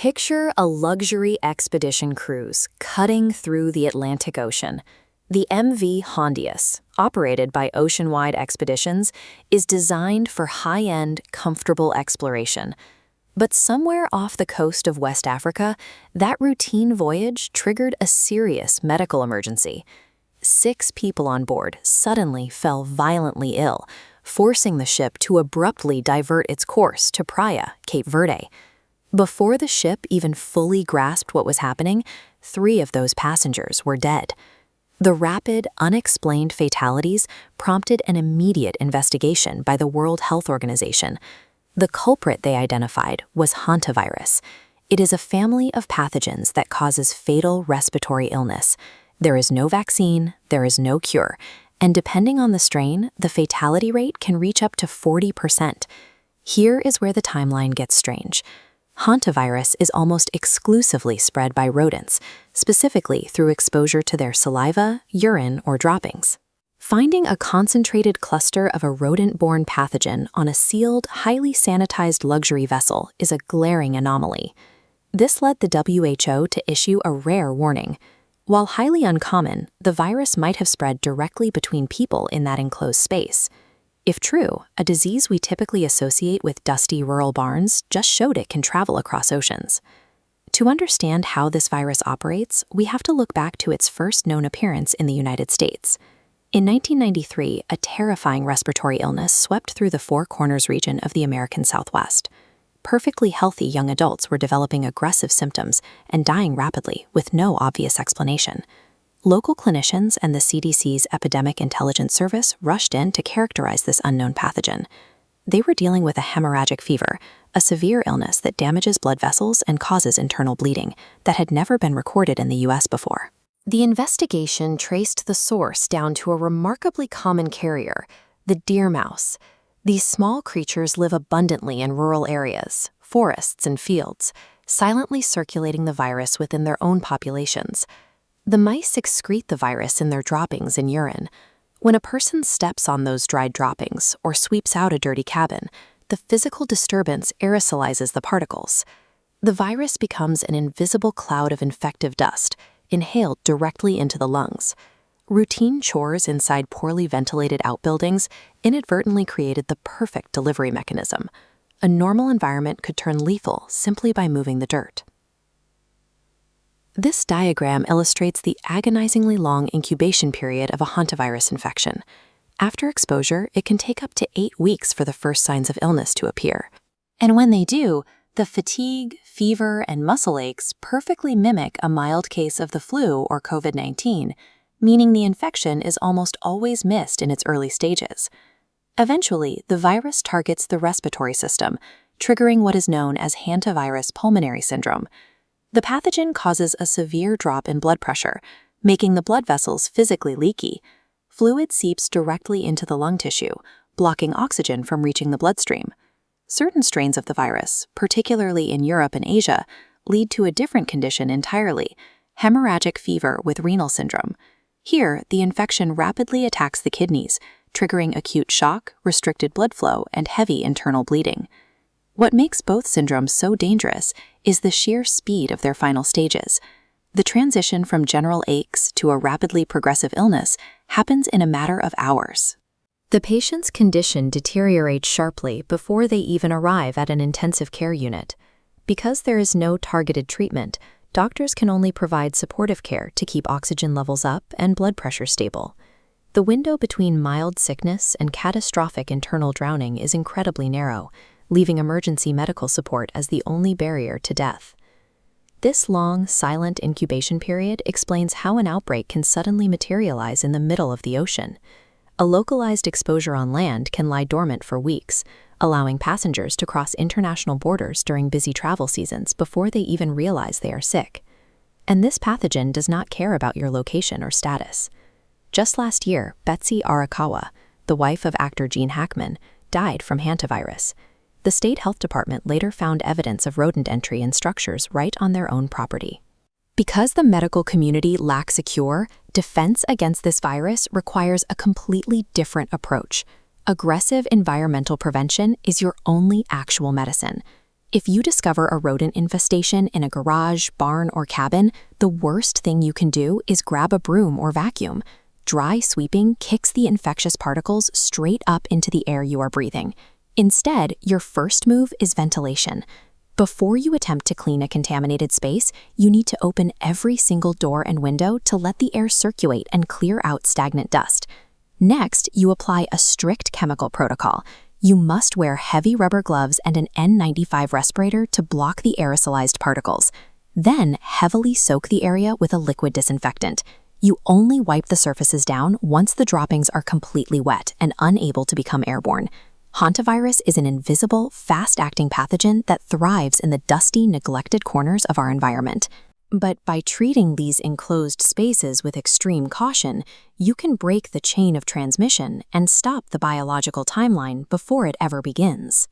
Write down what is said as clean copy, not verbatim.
Picture a luxury expedition cruise cutting through the Atlantic Ocean. The MV Hondius, operated by Oceanwide Expeditions, is designed for high-end, comfortable exploration. But somewhere off the coast of West Africa, that routine voyage triggered a serious medical emergency. 6 people on board suddenly fell violently ill, forcing the ship to abruptly divert its course to Praia, Cape Verde. Before the ship even fully grasped what was happening, 3 of those passengers were dead. The rapid, unexplained fatalities prompted an immediate investigation by the World Health Organization. The culprit they identified was hantavirus. It is a family of pathogens that causes fatal respiratory illness. There is no vaccine, there is no cure, and depending on the strain, the fatality rate can reach up to 40%. Here is where the timeline gets strange. Hantavirus is almost exclusively spread by rodents, specifically through exposure to their saliva, urine, or droppings. Finding a concentrated cluster of a rodent-borne pathogen on a sealed, highly sanitized luxury vessel is a glaring anomaly. This led the WHO to issue a rare warning. While highly uncommon, the virus might have spread directly between people in that enclosed space. If true, a disease we typically associate with dusty rural barns just showed it can travel across oceans. To understand how this virus operates, we have to look back to its first known appearance in the United States. In 1993, a terrifying respiratory illness swept through the Four Corners region of the American Southwest. Perfectly healthy young adults were developing aggressive symptoms and dying rapidly with no obvious explanation. Local clinicians and the CDC's Epidemic Intelligence Service rushed in to characterize this unknown pathogen. They were dealing with a hemorrhagic fever, a severe illness that damages blood vessels and causes internal bleeding that had never been recorded in the U.S. before. The investigation traced the source down to a remarkably common carrier, the deer mouse. These small creatures live abundantly in rural areas, forests, and fields, silently circulating the virus within their own populations. The mice excrete the virus in their droppings and urine. When a person steps on those dried droppings or sweeps out a dirty cabin, the physical disturbance aerosolizes the particles. The virus becomes an invisible cloud of infective dust, inhaled directly into the lungs. Routine chores inside poorly ventilated outbuildings inadvertently created the perfect delivery mechanism. A normal environment could turn lethal simply by moving the dirt. This diagram illustrates the agonizingly long incubation period of a hantavirus infection. After exposure, it can take up to 8 weeks for the first signs of illness to appear. And when they do, the fatigue, fever, and muscle aches perfectly mimic a mild case of the flu or COVID-19, meaning the infection is almost always missed in its early stages. Eventually, the virus targets the respiratory system, triggering what is known as hantavirus pulmonary syndrome. The pathogen causes a severe drop in blood pressure, making the blood vessels physically leaky. Fluid seeps directly into the lung tissue, blocking oxygen from reaching the bloodstream. Certain strains of the virus, particularly in Europe and Asia, lead to a different condition entirely: hemorrhagic fever with renal syndrome. Here, the infection rapidly attacks the kidneys, triggering acute shock, restricted blood flow, and heavy internal bleeding. What makes both syndromes so dangerous is the sheer speed of their final stages. The transition from general aches to a rapidly progressive illness happens in a matter of hours. The patient's condition deteriorates sharply before they even arrive at an intensive care unit. Because there is no targeted treatment, doctors can only provide supportive care to keep oxygen levels up and blood pressure stable. The window between mild sickness and catastrophic internal drowning is incredibly narrow, leaving emergency medical support as the only barrier to death. This long, silent incubation period explains how an outbreak can suddenly materialize in the middle of the ocean. A localized exposure on land can lie dormant for weeks, allowing passengers to cross international borders during busy travel seasons before they even realize they are sick. And this pathogen does not care about your location or status. Just last year, Betsy Arakawa, the wife of actor Gene Hackman, died from hantavirus. The state health department later found evidence of rodent entry in structures right on their own property. Because the medical community lacks a cure, defense against this virus requires a completely different approach. Aggressive environmental prevention is your only actual medicine. If you discover a rodent infestation in a garage, barn, or cabin, the worst thing you can do is grab a broom or vacuum. Dry sweeping kicks the infectious particles straight up into the air you are breathing. Instead, your first move is ventilation. Before you attempt to clean a contaminated space, you need to open every single door and window to let the air circulate and clear out stagnant dust. Next, you apply a strict chemical protocol. You must wear heavy rubber gloves and an N95 respirator to block the aerosolized particles. Then, heavily soak the area with a liquid disinfectant. You only wipe the surfaces down once the droppings are completely wet and unable to become airborne. Hantavirus is an invisible, fast-acting pathogen that thrives in the dusty, neglected corners of our environment. But by treating these enclosed spaces with extreme caution, you can break the chain of transmission and stop the biological timeline before it ever begins.